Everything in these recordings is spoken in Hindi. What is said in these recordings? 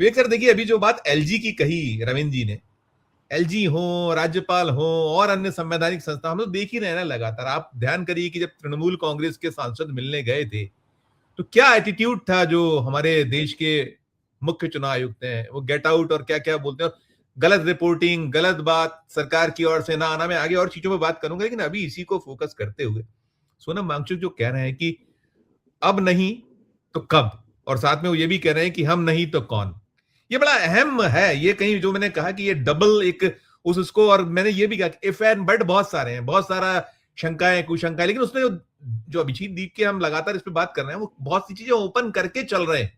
विवेक सर देखिए, अभी जो बात एलजी की कही रविंद्र जी ने, एलजी हो, राज्यपाल हो और अन्य संवैधानिक संस्था, हम लोग देख ही रहे हैं ना लगातार। आप ध्यान करिए कि जब तृणमूल कांग्रेस के सांसद मिलने गए थे तो क्या एटीट्यूड था जो हमारे देश के मुख्य चुनाव आयुक्त हैं, वो गेट आउट और क्या क्या बोलते हैं, गलत रिपोर्टिंग, गलत बात सरकार की ओर से ना आना। मैं आगे और चीजों पर बात करूंगा, लेकिन अभी इसी को फोकस करते हुए सोनम वांगचुक जो कह रहे हैं कि अब नहीं तो कब, और साथ में वो ये भी कह रहे हैं कि हम नहीं तो कौन, ये बड़ा अहम है। ये कहीं जो मैंने कहा कि ये डबल एक उसको, और मैंने ये भी कहा कि इफ एंड बट बहुत सारे हैं, बहुत सारा शंकाएं कुशंकाएं, लेकिन उसने जो अभिजीत दीप के हम लगातार इस पे बात कर रहे हैं, वो बहुत सी चीजें ओपन करके चल रहे हैं।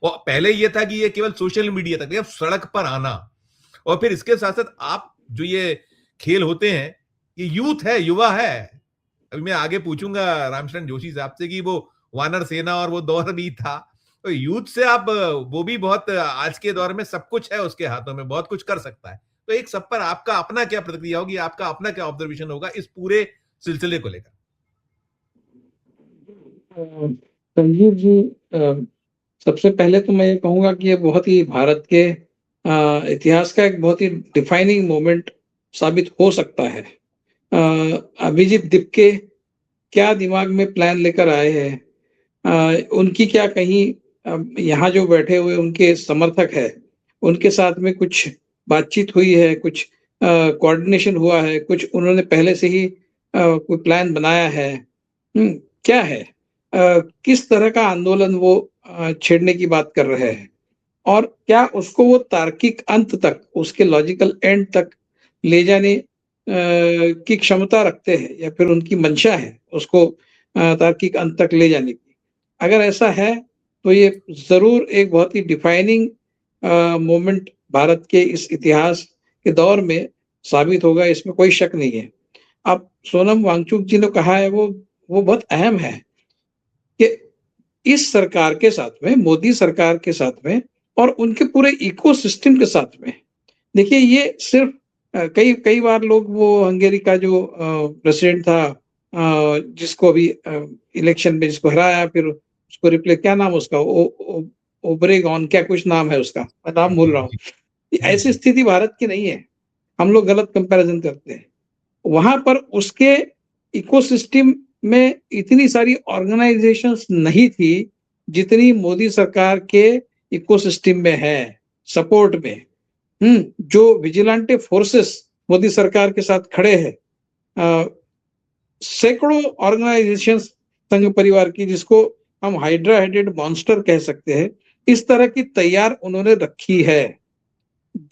और पहले ये था कि ये केवल सोशल मीडिया तक, अब सड़क पर आना, और फिर इसके साथ साथ आप जो ये खेल होते हैं, ये यूथ है, युवा है। अभी मैं आगे पूछूंगा रामचरण जोशी साहब से कि वो वानर सेना और वो दौर भी था, तो यूथ से आप, वो भी बहुत आज के दौर में सब कुछ है उसके हाथों में, बहुत कुछ कर सकता है। तो एक सब पर आपका अपना क्या प्रतिक्रिया होगी, आपका अपना क्या ऑब्जर्वेशन होगा इस पूरे सिलसिले को लेकर? संजीव जी, सबसे पहले तो मैं ये कहूंगा कि ये बहुत ही भारत के इतिहास का एक बहुत ही डिफाइनिंग मोमेंट साबित हो सकता है। अभिजीत दिपके क्या दिमाग में प्लान लेकर आए हैं, उनकी क्या कहीं यहाँ जो बैठे हुए उनके समर्थक है उनके साथ में कुछ बातचीत हुई है, कुछ कोऑर्डिनेशन हुआ है, कुछ उन्होंने पहले से ही कोई प्लान बनाया है। क्या है, किस तरह का आंदोलन वो छेड़ने की बात कर रहे हैं, और क्या उसको वो तार्किक अंत तक, उसके लॉजिकल एंड तक ले जाने की क्षमता रखते हैं, या फिर उनकी मंशा है उसको तार्किक अंत तक ले जाने की। अगर ऐसा है तो ये जरूर एक बहुत ही डिफाइनिंग मोमेंट भारत के इस इतिहास के दौर में साबित होगा, इसमें कोई शक नहीं है। अब सोनम वांगचुक जी ने कहा है, वो बहुत अहम है कि इस सरकार के साथ में, मोदी सरकार के साथ में और उनके पूरे इकोसिस्टम के साथ में, देखिए ये सिर्फ कई कई बार लोग, वो हंगेरी का जो प्रेसिडेंट था, जिसको अभी इलेक्शन में जिसको हराया, फिर उसको रिप्लेस, क्या नाम उसका, ओब्रेगॉन, क्या कुछ नाम है उसका, मैं नाम भूल जी रहा हूँ। जी जी ऐसी जी। स्थिति भारत की नहीं है, हम लोग गलत कंपैरिजन करते हैं। वहां पर उसके इकोसिस्टम में इतनी सारी ऑर्गेनाइजेशंस नहीं थी जितनी मोदी सरकार के इकोसिस्टम में है, सपोर्ट में। जो विजिलेंटे फोर्सेस मोदी सरकार के साथ खड़े हैं, सैकड़ों ऑर्गेनाइजेशंस संघ परिवार की, जिसको हम हाइड्रा हेडेड मॉन्स्टर कह सकते हैं, इस तरह की तैयार उन्होंने रखी है।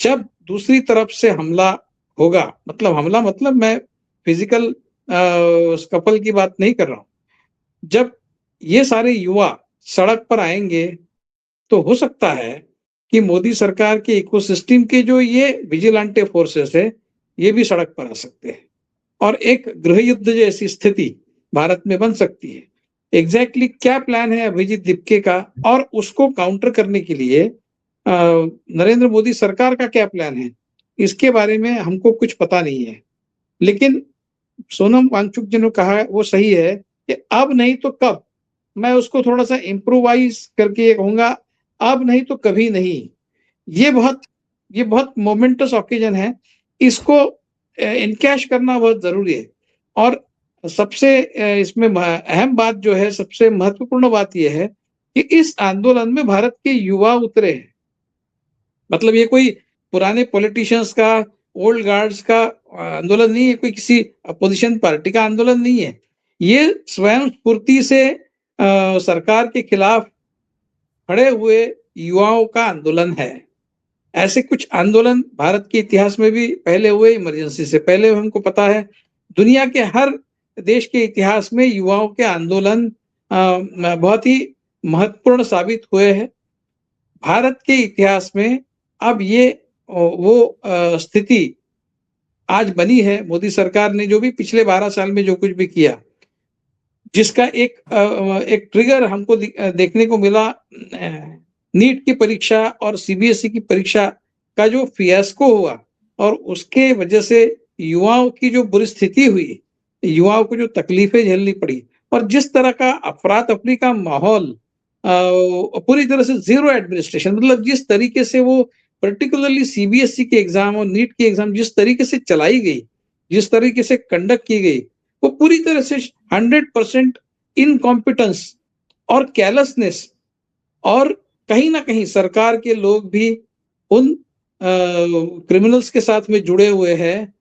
जब दूसरी तरफ से हमला होगा, मतलब हमला, मतलब मैं फिजिकल स्कफल की बात नहीं कर रहा हूं, जब ये सारे युवा सड़क पर आएंगे तो हो सकता है कि मोदी सरकार के इकोसिस्टम के जो ये विजिलेंटे फोर्सेस है, ये भी सड़क पर आ सकते हैं, और एक गृह युद्ध जैसी स्थिति भारत में बन सकती है। एग्जैक्टली क्या प्लान है अभिजीत दिपके का, और उसको काउंटर करने के लिए नरेंद्र मोदी सरकार का क्या प्लान है, इसके बारे में हमको कुछ पता नहीं है। लेकिन सोनम वांगचुक जी ने कहा है, वो सही है कि अब नहीं तो कब। मैं उसको थोड़ा सा इम्प्रोवाइज करके ये कहूंगा, अब नहीं तो कभी नहीं। ये बहुत ये बहुत मोमेंटस ऑकेजन है, इसको इनकैश करना बहुत जरूरी है। और सबसे इसमें अहम बात जो है, सबसे महत्वपूर्ण बात यह है कि इस आंदोलन में भारत के युवा उतरे हैं। मतलब ये कोई पुराने पॉलिटिशियंस का, ओल्ड गार्ड्स का आंदोलन नहीं है, कोई किसी अपोजिशन पार्टी का आंदोलन नहीं है। ये स्वयं स्फूर्ति से सरकार के खिलाफ खड़े हुए युवाओं का आंदोलन है। ऐसे कुछ आंदोलन भारत के इतिहास में भी पहले हुए, इमरजेंसी से पहले, हमको पता है। दुनिया के हर देश के इतिहास में युवाओं के आंदोलन बहुत ही महत्वपूर्ण साबित हुए हैं। भारत के इतिहास में अब ये वो स्थिति आज बनी है। मोदी सरकार ने जो भी पिछले 12 साल में जो कुछ भी किया, जिसका एक ट्रिगर हमको देखने को मिला, नीट की परीक्षा और सीबीएसई की परीक्षा का जो फियास्को हुआ, और उसके वजह से युवाओं की जो बुरी स्थिति हुई, युवाओं को जो तकलीफें झेलनी पड़ी, और जिस तरह का अफरा तफरी का माहौल पूरी तरह से जीरो एडमिनिस्ट्रेशन, मतलब जिस तरीके से वो पर्टिकुलरली सीबीएसई के एग्जाम और नीट के एग्जाम जिस तरीके से चलाई गई, जिस तरीके से कंडक्ट की गई, वो पूरी तरह से 100% इनकॉम्पिटेंस और केयरलेसनेस, और कहीं ना कहीं सरकार के लोग भी उन क्रिमिनल्स के साथ में जुड़े हुए हैं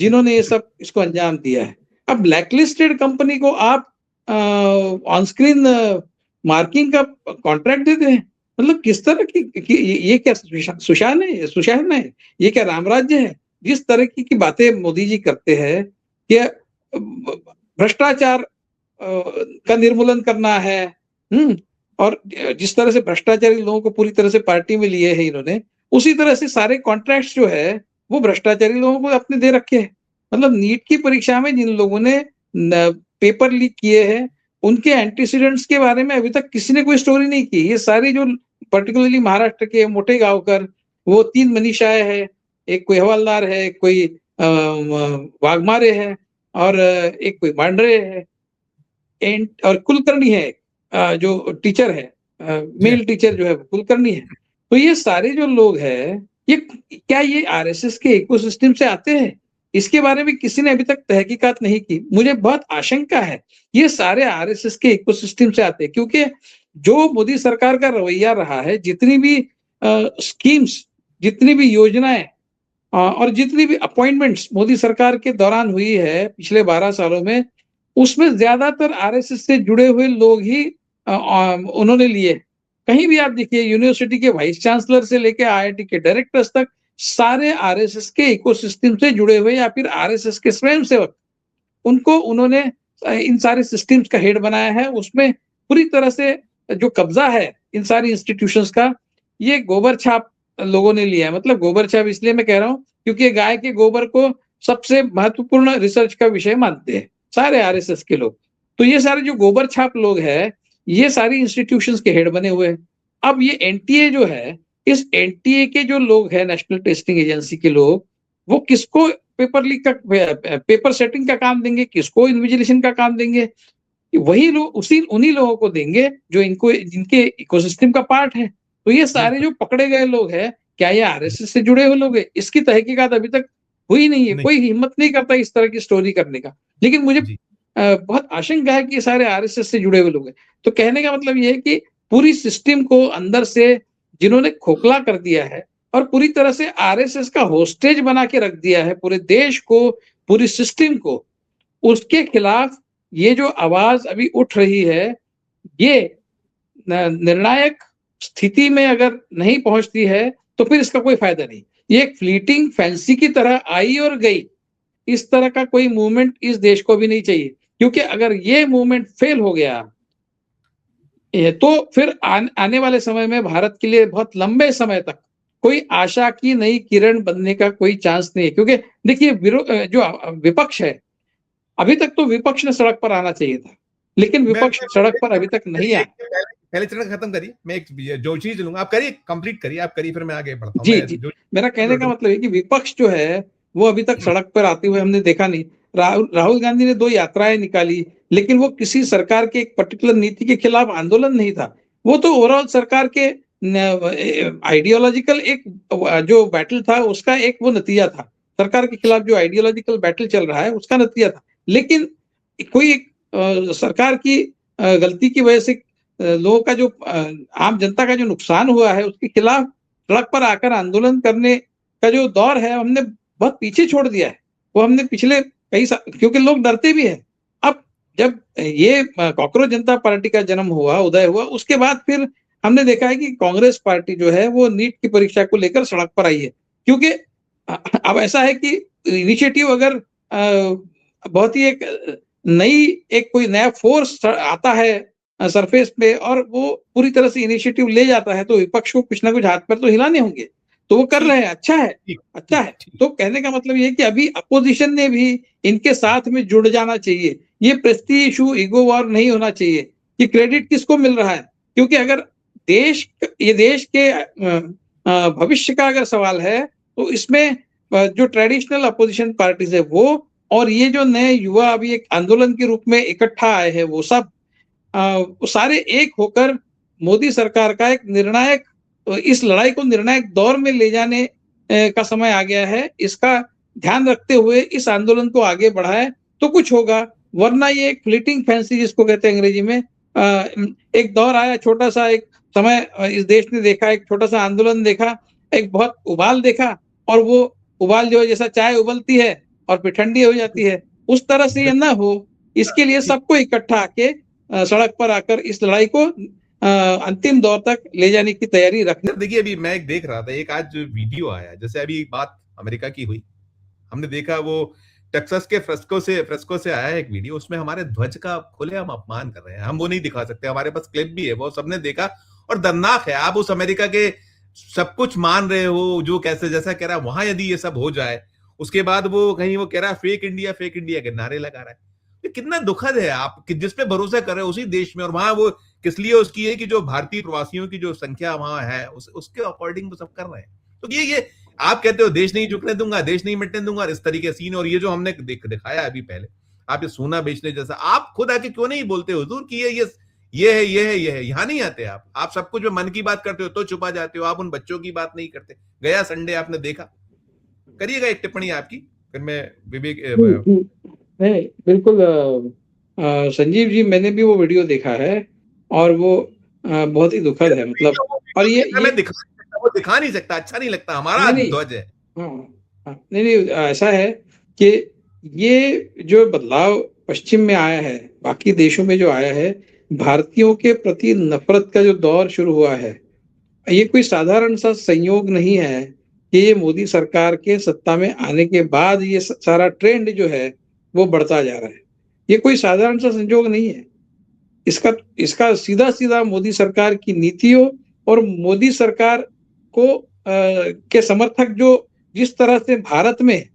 जिन्होंने ये सब इसको अंजाम दिया है। अब ब्लैकलिस्टेड कंपनी को आप ऑन स्क्रीन मार्किंग का कॉन्ट्रैक्ट देते हैं, मतलब किस तरह की ये क्या सुशासन है, ये क्या रामराज्य है? जिस तरह की बातें मोदी जी करते हैं कि भ्रष्टाचार का निर्मूलन करना है, और जिस तरह से भ्रष्टाचारी लोगों को पूरी तरह से पार्टी में लिए है इन्होंने, उसी तरह से सारे कॉन्ट्रैक्ट्स जो है वो भ्रष्टाचारी लोगों को अपने दे रखे हैं। मतलब नीट की परीक्षा में जिन लोगों ने पेपर लीक किए हैं, उनके एंटीसीडेंट्स के बारे में अभी तक किसी ने कोई स्टोरी नहीं की। ये सारी जो पर्टिकुलरली महाराष्ट्र के मोटे गांवकर, वो 3 मनीषाएं है, एक कोई हवलदार है, एक कोई वाघमारे है, और एक कोई मांडरे है, और कुलकर्णी है, जो टीचर है, मेल टीचर जो है कुलकर्णी है। तो ये सारे जो लोग हैं, ये क्या ये आरएसएस के इकोसिस्टम से आते हैं? इसके बारे में किसी ने अभी तक तहकीकात नहीं की। मुझे बहुत आशंका है ये सारे आरएसएस के इकोसिस्टम से आते हैं, क्योंकि जो मोदी सरकार का रवैया रहा है, जितनी भी स्कीम्स, जितनी भी योजनाएं और जितनी भी अपॉइंटमेंट्स मोदी सरकार के दौरान हुई है पिछले 12 सालों में, उसमें ज्यादातर आरएसएस से जुड़े हुए लोग ही उन्होंने लिए। कहीं भी आप देखिए, यूनिवर्सिटी के वाइस चांसलर से लेकर आईआईटी के डायरेक्टर्स तक सारे आरएसएस के इकोसिस्टम से जुड़े हुए, या फिर आरएसएस के स्वयंसेवक, उनको उन्होंने इन सारे सिस्टम्स का हेड बनाया है। उसमें पूरी तरह से जो कब्जा है इन सारी इंस्टीट्यूशंस का, ये गोबर छाप लोगों ने लिया है। मतलब गोबर छाप इसलिए मैं कह रहा हूँ क्योंकि गाय के गोबर को सबसे महत्वपूर्ण रिसर्च का विषय मानते हैं सारे आरएसएस के लोग। तो ये सारे जो गोबर छाप लोग हैं, ये सारी इंस्टीट्यूशंस के हेड बने हुए हैं। अब ये एनटीए जो है, इस एनटीए के जो लोग हैं, नेशनल टेस्टिंग एजेंसी के लोग, वो किसको पेपर लीक का, पेपर सेटिंग का काम देंगे, किसको इन्विजिलेशन का काम देंगे? वही लोग उन्हीं लोगों को देंगे जो इनको, जिनके इकोसिस्टम का पार्ट है। तो ये सारे जो पकड़े गए लोग हैं, क्या ये आरएसएस से जुड़े हुए लोग हैं? इसकी तहकीकात अभी तक हुई नहीं है। नहीं। कोई हिम्मत नहीं करता इस तरह की स्टोरी करने का। लेकिन मुझे जी। बहुत आशंका है कि ये सारे आरएसएस से जुड़े हुए लोग हैं। तो कहने का मतलब ये है कि पूरी सिस्टम को अंदर से जिन्होंने खोखला कर दिया है, और पूरी तरह से आरएसएस का होस्टेज बना के रख दिया है पूरे देश को, पूरी सिस्टम को, उसके खिलाफ ये जो आवाज अभी उठ रही है, ये निर्णायक स्थिति में अगर नहीं पहुंचती है तो फिर इसका कोई फायदा नहीं। ये एक फ्लीटिंग फैंसी की तरह आई और गई। इस तरह का कोई मूवमेंट इस देश को भी नहीं चाहिए, क्योंकि अगर ये मूवमेंट फेल हो गया तो फिर आने वाले समय में भारत के लिए बहुत लंबे समय तक कोई आशा की नई किरण बनने का कोई चांस नहीं है। क्योंकि देखिए, जो विपक्ष है, अभी तक तो विपक्ष ने सड़क पर आना चाहिए था, लेकिन विपक्ष सड़क पर अभी तक नहीं आया। पहले चरण खत्म करिए, मैं एक जो चीज लूंगा, आप करिए, कंप्लीट करिए, आप करिए, फिर मैं आगे बढ़ता हूँ। जी जी, मेरा कहने का मतलब है कि विपक्ष जो है वो अभी तक सड़क पर आते हुए हमने देखा नहीं। राहुल गांधी ने 2 यात्राएं निकाली, लेकिन वो किसी सरकार के एक पर्टिकुलर नीति के खिलाफ आंदोलन नहीं था। वो तो ओवरऑल सरकार के आइडियोलॉजिकल एक जो बैटल था, उसका एक वो नतीजा था। सरकार के खिलाफ जो आइडियोलॉजिकल बैटल चल रहा है उसका नतीजा था। लेकिन कोई सरकार की गलती की वजह से लोगों का जो आम जनता का जो नुकसान हुआ है, उसके खिलाफ सड़क पर आकर आंदोलन करने का जो दौर है, हमने बहुत पीछे छोड़ दिया है। वो हमने पिछले कई साल, क्योंकि लोग डरते भी हैं। अब जब ये कॉकरोच जनता पार्टी का जन्म हुआ, उदय हुआ, उसके बाद फिर हमने देखा है कि कांग्रेस पार्टी जो है वो नीट की परीक्षा को लेकर सड़क पर आई है। क्योंकि अब ऐसा है कि इनिशिएटिव अगर बहुत ही एक नई, एक कोई नया फोर्स आता है सरफेस पे, और वो पूरी तरह से इनिशिएटिव ले जाता है, तो विपक्ष को कुछ ना कुछ हाथ पैर तो हिलाने होंगे। तो वो कर रहे हैं, अच्छा है, अच्छा है। तो कहने का मतलब ये है कि अभी अपोजिशन ने भी इनके साथ में जुड़ जाना चाहिए। ये प्रेस्टीज इशू, ईगो वॉर नहीं होना चाहिए कि क्रेडिट किसको मिल रहा है। क्योंकि अगर ये देश के भविष्य का अगर सवाल है, तो इसमें जो ट्रेडिशनल अपोजिशन पार्टीज है वो, और ये जो नए युवा अभी एक आंदोलन के रूप में इकट्ठा आए हैं, वो सब सारे एक होकर मोदी सरकार का एक निर्णायक, इस लड़ाई को निर्णायक दौर में ले जाने का समय आ गया है। इसका ध्यान रखते हुए इस आंदोलन को आगे बढ़ाए तो कुछ होगा, वरना ये एक फ्लीटिंग फैंसी जिसको कहते हैं अंग्रेजी में, एक दौर आया, छोटा सा एक समय इस देश ने देखा, एक छोटा सा आंदोलन देखा, एक बहुत उबाल देखा, और वो उबाल जो है जैसा चाय उबलती है और फिर ठंडी हो जाती है, उस तरह से ये ना हो, इसके लिए सबको इकट्ठा आके सड़क पर आकर इस लड़ाई को अंतिम दौर तक ले जाने की तैयारी रखनी। देखिए, अभी मैं एक देख रहा था, एक आज वीडियो आया, जैसे अभी एक बात अमेरिका की हुई, हमने देखा वो टेक्सास के फ्रेस्को से आया है एक वीडियो, उसमें हमारे ध्वज का खुलेआम अपमान कर रहे हैं। हम वो नहीं दिखा सकते, हमारे पास क्लिप भी है, वो सबने देखा और दर्दनाक है। आप उस अमेरिका के सब कुछ मान रहे हो, जो कैसे जैसा कह रहा है, वहां यदि ये सब हो जाए, उसके बाद वो कहीं वो कह रहा है फेक इंडिया के नारे लगा रहा है। ये कितना दुखद है, आप जिस पे भरोसा कर रहे हो उसी देश में, और वहां वो किस लिए उसकी है कि जो भारतीय प्रवासियों की जो संख्या वहां है उसके अकॉर्डिंग वो सब कर रहे हैं। तो ये आप कहते हो देश नहीं झुकने दूंगा, देश नहीं मिटने दूंगा, इस तरीके सीन, और ये जो हमने दिखाया अभी पहले, आप ये सोना बेचने जैसा, आप खुद आके क्यों नहीं बोलते हुजूर कि ये है, यहाँ नहीं आते आप सब कुछ में मन की बात करते हो तो छुपा जाते हो, आप उन बच्चों की बात नहीं करते। गया संडे आपने देखा, करिएगा एक टिप्पणी आपकी, फिर मैं विवेक नहीं, बिल्कुल संजीव जी, मैंने भी वो वीडियो देखा है और वो बहुत ही दुखद है, मतलब, और ये वो दिखा नहीं सकता, अच्छा नहीं लगता, हमारा ध्वज है। नहीं, ऐसा है कि ये जो बदलाव पश्चिम में आया है, बाकी देशों में जो आया है, भारतीयों के प्रति नफरत का जो दौर शुरू हुआ है, ये कोई साधारण सा संयोग नहीं है कि ये मोदी सरकार के सत्ता में आने के बाद ये सारा ट्रेंड जो है वो बढ़ता जा रहा है। ये कोई साधारण सा संयोग नहीं है। इसका सीधा मोदी सरकार की नीतियों और मोदी सरकार को के समर्थक जो जिस तरह से भारत में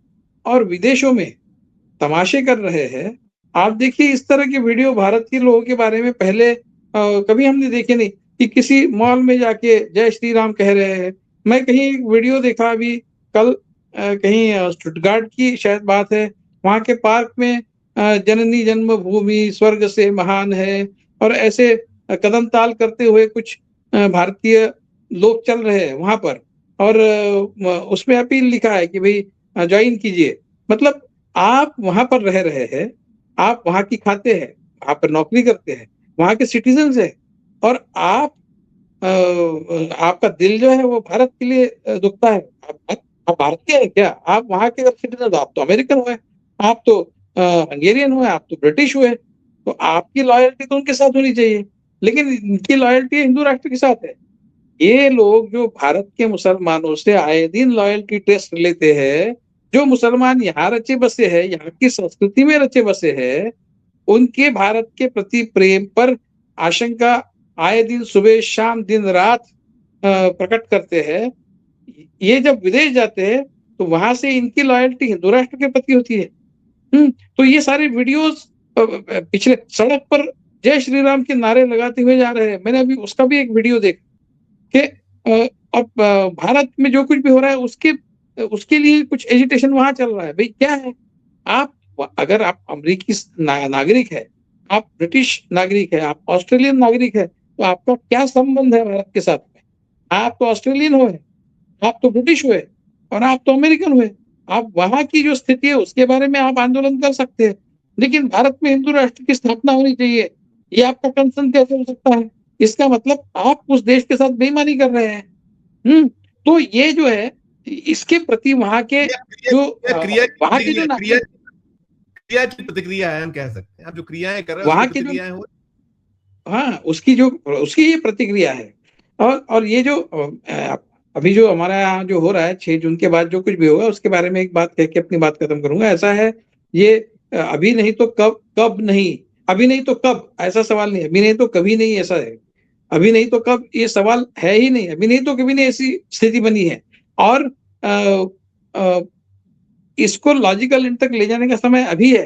और विदेशों में तमाशे कर रहे हैं, आप देखिए इस तरह के वीडियो भारत के लोगों के बारे में पहले कभी हमने देखे नहीं, कि किसी मॉल में जाके जय श्री राम कह रहे हैं। मैं कहीं एक वीडियो देखा अभी कल, कहीं स्टुटगार्ट की शायद बात है, वहां के पार्क में जननी जन्मभूमि स्वर्ग से महान है, और ऐसे कदम ताल करते हुए कुछ भारतीय लोग चल रहे हैं वहां पर, और उसमें अपील लिखा है कि भाई ज्वाइन कीजिए। मतलब आप वहां पर रह रहे हैं, आप वहां की खाते हैं, आप पर नौकरी करते हैं, वहां के सिटीजन है, और आपका दिल जो है वो भारत के लिए दुखता है। आप भारतीय है क्या? आप वहां के सिटीजन, आप तो अमेरिकन हुए, आप तो हंगेरियन हुए, आप तो ब्रिटिश हुए, तो आपकी लॉयल्टी तो उनके साथ होनी चाहिए, लेकिन इनकी लॉयल्टी हिंदू राष्ट्र के साथ है। ये लोग जो भारत के मुसलमानों से आए दिन लॉयल्टी टेस्ट लेते हैं, जो मुसलमान यहाँ रचे बसे हैं, यहाँ की संस्कृति में रचे बसे हैं, उनके भारत के प्रति प्रेम पर आशंका आए दिन सुबह शाम दिन रात प्रकट करते हैं। ये जब विदेश जाते हैं तो वहां से इनकी लॉयल्टी हिंदू राष्ट्र के प्रति होती है। तो ये सारे वीडियोस पिछले सड़क पर जय श्री राम के नारे लगाते हुए जा रहे हैं। मैंने अभी उसका भी एक वीडियो देखा कि अब भारत में जो कुछ भी हो रहा है उसके लिए कुछ एजिटेशन वहां चल रहा है। भाई क्या है, अगर आप अमेरिकी नागरिक है, आप ब्रिटिश नागरिक है, आप ऑस्ट्रेलियन नागरिक है, तो आपका क्या संबंध है भारत के साथ में? आप तो ऑस्ट्रेलियन हुए, आप तो ब्रिटिश हुए, और आप तो अमेरिकन हुए। आप वहां की जो स्थिति है उसके बारे में आप आंदोलन कर सकते हैं, लेकिन भारत में हिंदू राष्ट्र की स्थापना होनी चाहिए, ये आपका कंसर्न कैसे हो सकता है? इसका मतलब आप उस देश के साथ बेईमानी कर रहे हैं। तो ये जो है, इसके प्रति वहां के जो वहां के जो क्रिया की प्रतिक्रिया है, हम कह सकते हैं। आप जो क्रियाएं कर रहे हैं वहां की जो, हाँ, उसकी ये प्रतिक्रिया है। और ये जो अभी जो हमारा यहाँ जो हो रहा है 6 जून के बाद जो कुछ भी होगा उसके बारे में एक बात कह के अपनी बात खत्म करूंगा। ऐसा है, ये अभी नहीं तो कब नहीं, अभी नहीं तो कब, ऐसा सवाल नहीं, अभी नहीं तो कभी नहीं, ऐसा है। अभी नहीं तो कब ये सवाल है ही नहीं, अभी नहीं तो कभी नहीं, ऐसी स्थिति बनी है। और इसको लॉजिकल एंड तक ले जाने का समय अभी है,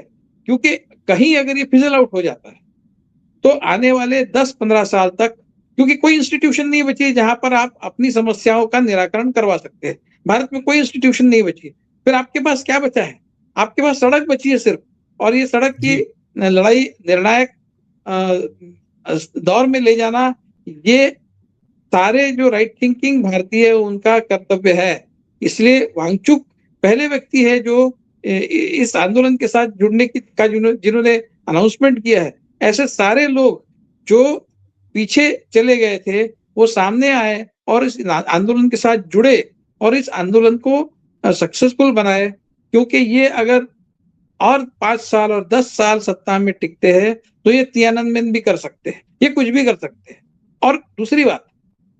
क्योंकि कहीं अगर ये फिजल आउट हो जाता है तो आने वाले 10-15 साल तक, क्योंकि कोई इंस्टीट्यूशन नहीं बची जहां पर आप अपनी समस्याओं का निराकरण करवा सकते हैं। भारत में कोई इंस्टीट्यूशन नहीं बची, फिर आपके पास क्या बचा है? आपके पास सड़क बची है सिर्फ, और ये सड़क की लड़ाई निर्णायक दौर में ले जाना ये सारे जो राइट थिंकिंग भारतीय है उनका कर्तव्य है। इसलिए वांगचुक पहले व्यक्ति है जो इस आंदोलन के साथ जुड़ने की का जिन्होंने अनाउंसमेंट किया है। ऐसे सारे लोग जो पीछे चले गए थे वो सामने आए और इस आंदोलन के साथ जुड़े और इस आंदोलन को सक्सेसफुल बनाए, क्योंकि ये अगर और 5 साल और 10 साल सत्ता में टिकते हैं तो ये तियाननमेन भी कर सकते हैं, ये कुछ भी कर सकते हैं। और दूसरी बात,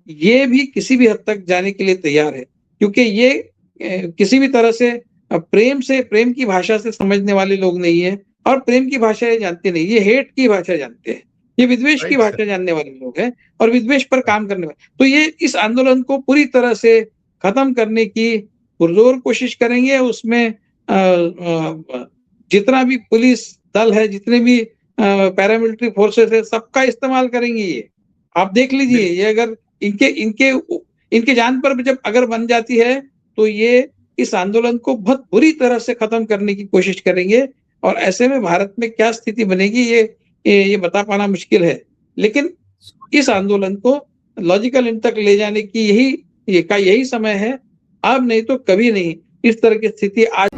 ये भी किसी भी हद तक जाने के लिए तैयार है, क्योंकि ये किसी भी तरह से प्रेम की भाषा से समझने वाले लोग नहीं है और प्रेम की भाषा ये जानते नहीं, ये हेट की भाषा जानते हैं, ये विद्वेष की राइट सर। भाषा जानने वाले लोग हैं और विद्वेष पर काम करने वाले। तो ये इस आंदोलन को पूरी तरह से खत्म करने की पुरजोर कोशिश करेंगे। उसमें जितना भी पुलिस दल है, जितने भी पैरामिलिट्री फोर्सेस है, सबका इस्तेमाल करेंगे ये। आप देख लीजिए, ये अगर इनके इनके इनके जान पर जब अगर बन जाती है तो ये इस आंदोलन को बहुत बुरी तरह से खत्म करने की कोशिश करेंगे और ऐसे में भारत में क्या स्थिति बनेगी ये बता पाना मुश्किल है। लेकिन इस आंदोलन को लॉजिकल एंड तक ले जाने की यही समय है, अब नहीं तो कभी नहीं। इस तरह की स्थिति आज